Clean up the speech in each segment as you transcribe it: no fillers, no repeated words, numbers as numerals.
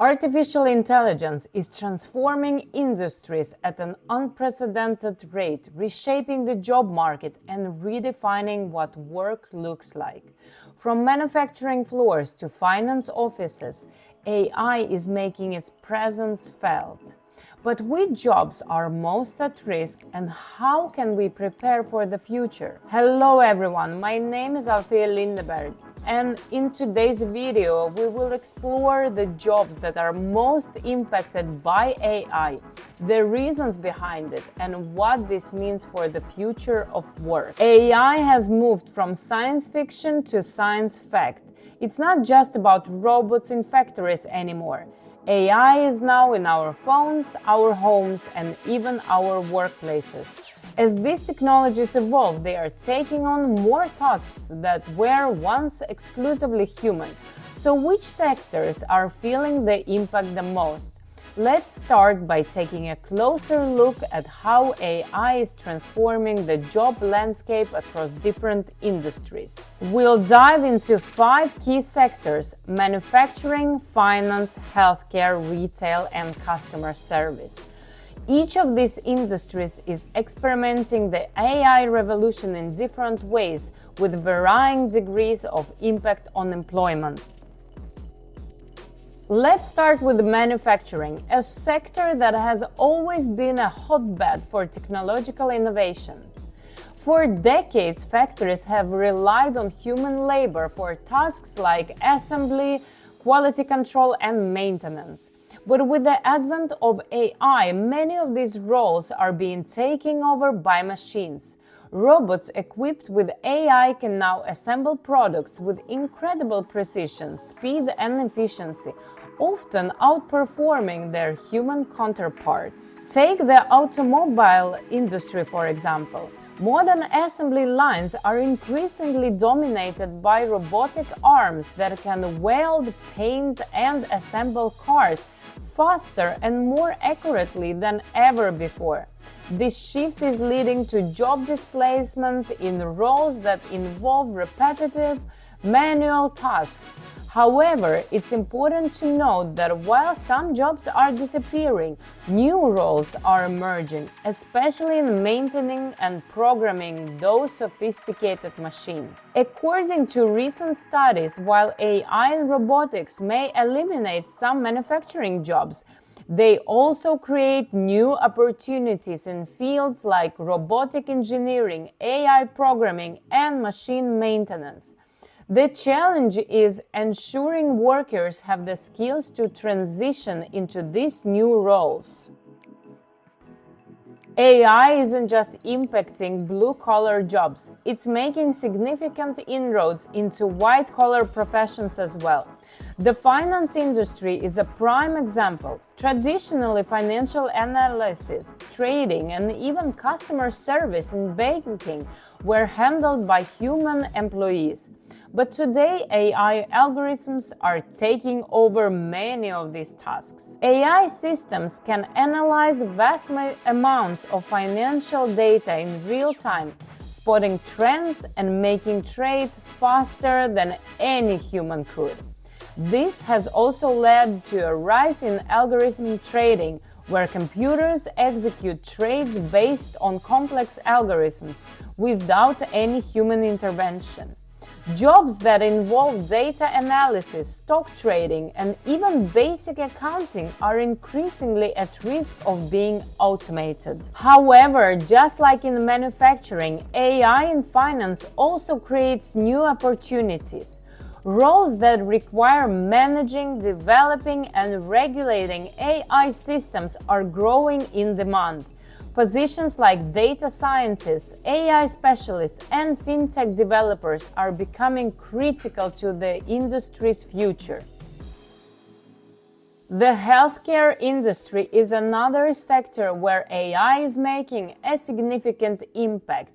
Artificial intelligence is transforming industries at an unprecedented rate, reshaping the job market and redefining what work looks like. From manufacturing floors to finance offices, AI is making its presence felt. But which jobs are most at risk and how can we prepare for the future? Hello everyone, my name is Alfia Lindeberg. And in today's video, we will explore the jobs that are most impacted by AI, the reasons behind it, and what this means for the future of work. AI has moved from science fiction to science fact. It's not just about robots in factories anymore. AI is now in our phones, our homes, and even our workplaces. As these technologies evolve, they are taking on more tasks that were once exclusively human. So which sectors are feeling the impact the most? Let's start by taking a closer look at how AI is transforming the job landscape across different industries. We'll dive into 5 key sectors: manufacturing, finance, healthcare, retail, and customer service. Each of these industries is experimenting the AI revolution in different ways, with varying degrees of impact on employment. Let's start with manufacturing, a sector that has always been a hotbed for technological innovation. For decades, factories have relied on human labor for tasks like assembly, quality control, and maintenance. But with the advent of AI, many of these roles are being taken over by machines. Robots equipped with AI can now assemble products with incredible precision, speed, and efficiency, often outperforming their human counterparts. Take the automobile industry, for example. Modern assembly lines are increasingly dominated by robotic arms that can weld, paint, and assemble cars faster and more accurately than ever before. This shift is leading to job displacement in roles that involve repetitive, manual tasks. However, it's important to note that while some jobs are disappearing, new roles are emerging, especially in maintaining and programming those sophisticated machines. According to recent studies, while AI and robotics may eliminate some manufacturing jobs, they also create new opportunities in fields like robotic engineering, AI programming, and machine maintenance. The challenge is ensuring workers have the skills to transition into these new roles. AI isn't just impacting blue-collar jobs, it's making significant inroads into white-collar professions as well. The finance industry is a prime example. Traditionally, financial analysis, trading, and even customer service in banking were handled by human employees. But today, AI algorithms are taking over many of these tasks. AI systems can analyze vast amounts of financial data in real time, spotting trends and making trades faster than any human could. This has also led to a rise in algorithmic trading, where computers execute trades based on complex algorithms without any human intervention. Jobs that involve data analysis, stock trading, and even basic accounting are increasingly at risk of being automated. However, just like in manufacturing, AI in finance also creates new opportunities. Roles that require managing, developing, and regulating AI systems are growing in demand. Positions like data scientists, AI specialists, and fintech developers are becoming critical to the industry's future. The healthcare industry is another sector where AI is making a significant impact,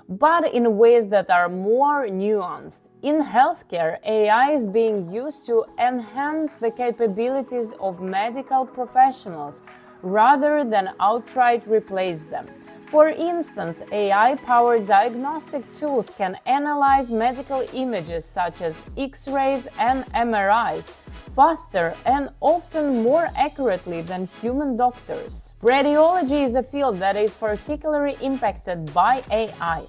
but in ways that are more nuanced. In healthcare, AI is being used to enhance the capabilities of medical professionals rather than outright replace them. For instance, AI-powered diagnostic tools can analyze medical images such as X-rays and MRIs, faster and often more accurately than human doctors. Radiology is a field that is particularly impacted by AI.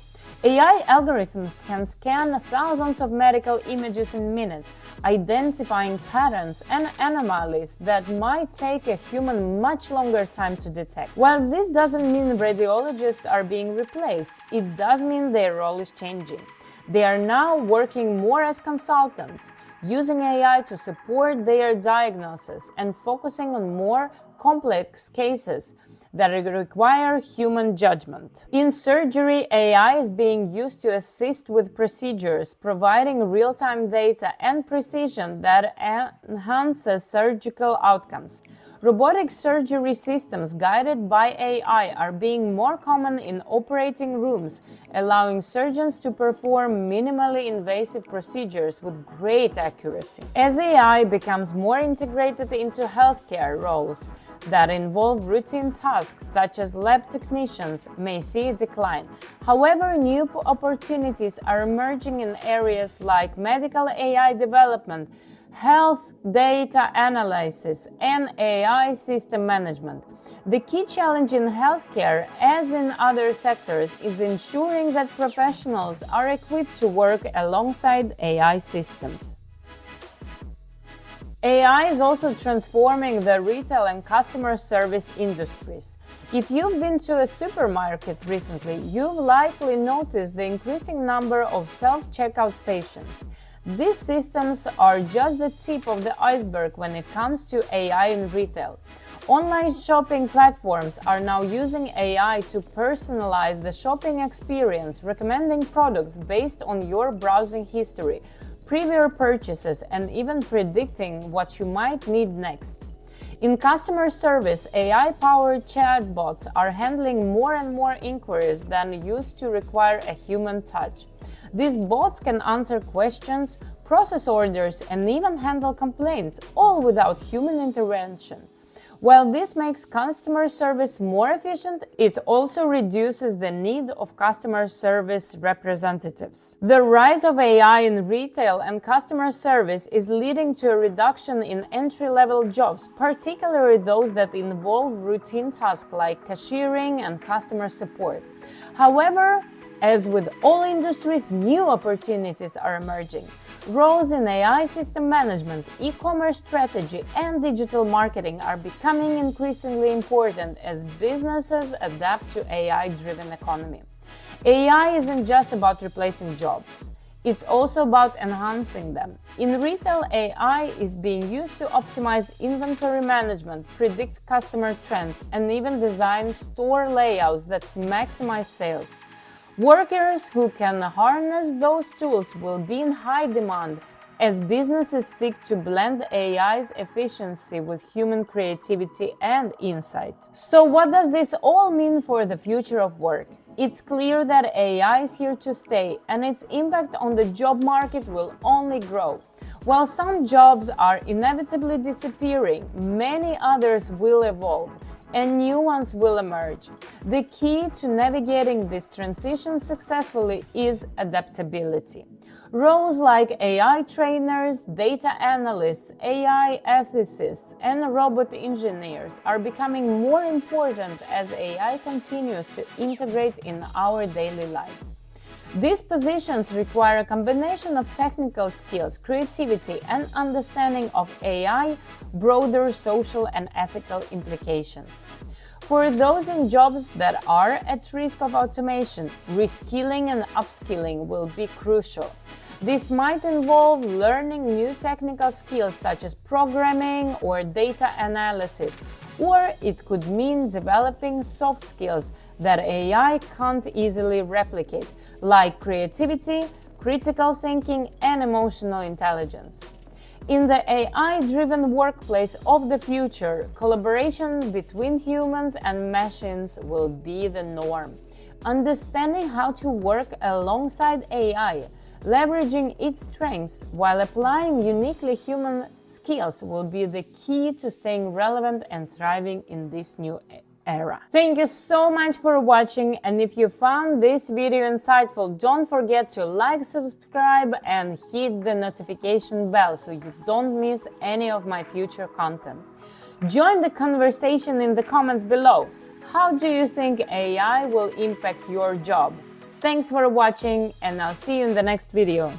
AI algorithms can scan thousands of medical images in minutes, identifying patterns and anomalies that might take a human much longer time to detect. While this doesn't mean radiologists are being replaced, it does mean their role is changing. They are now working more as consultants, using AI to support their diagnosis and focusing on more complex cases that require human judgment. In surgery, AI is being used to assist with procedures, providing real-time data and precision that enhances surgical outcomes. Robotic surgery systems guided by AI are being more common in operating rooms, allowing surgeons to perform minimally invasive procedures with great accuracy. As AI becomes more integrated into healthcare roles that involve routine tasks such as lab technicians may see a decline. However, new opportunities are emerging in areas like medical AI development, health data analysis, and AI system management. The key challenge in healthcare, as in other sectors, is ensuring that professionals are equipped to work alongside AI systems. AI is also transforming the retail and customer service industries. If you've been to a supermarket recently, you've likely noticed the increasing number of self-checkout stations. These systems are just the tip of the iceberg when it comes to AI in retail. Online shopping platforms are now using AI to personalize the shopping experience, recommending products based on your browsing history, previous purchases, and even predicting what you might need next. In customer service, AI-powered chatbots are handling more and more inquiries than used to require a human touch. These bots can answer questions, process orders, and even handle complaints, all without human intervention. While this makes customer service more efficient, it also reduces the need of customer service representatives. The rise of AI in retail and customer service is leading to a reduction in entry-level jobs, particularly those that involve routine tasks like cashiering and customer support. However, as with all industries, new opportunities are emerging. Roles in AI system management, e-commerce strategy, and digital marketing are becoming increasingly important as businesses adapt to AI-driven economy. AI isn't just about replacing jobs. It's also about enhancing them. In retail, AI is being used to optimize inventory management, predict customer trends, and even design store layouts that maximize sales. Workers who can harness those tools will be in high demand as businesses seek to blend AI's efficiency with human creativity and insight. So what does this all mean for the future of work? It's clear that AI is here to stay, and its impact on the job market will only grow. While some jobs are inevitably disappearing, many others will evolve, and new ones will emerge. The key to navigating this transition successfully is adaptability. Roles like AI trainers, data analysts, AI ethicists, and robot engineers are becoming more important as AI continues to integrate in our daily lives. These positions require a combination of technical skills, creativity, and understanding of AI, broader social and ethical implications. For those in jobs that are at risk of automation, reskilling and upskilling will be crucial. This might involve learning new technical skills such as programming or data analysis, or it could mean developing soft skills that AI can't easily replicate, like creativity, critical thinking, and emotional intelligence. In the AI-driven workplace of the future, collaboration between humans and machines will be the norm. Understanding how to work alongside AI, leveraging its strengths while applying uniquely human skills will be the key to staying relevant and thriving in this new era. Thank you so much for watching, and if you found this video insightful, don't forget to like, subscribe and hit the notification bell so you don't miss any of my future content. Join the conversation in the comments below. How do you think AI will impact your job? Thanks for watching, and I'll see you in the next video.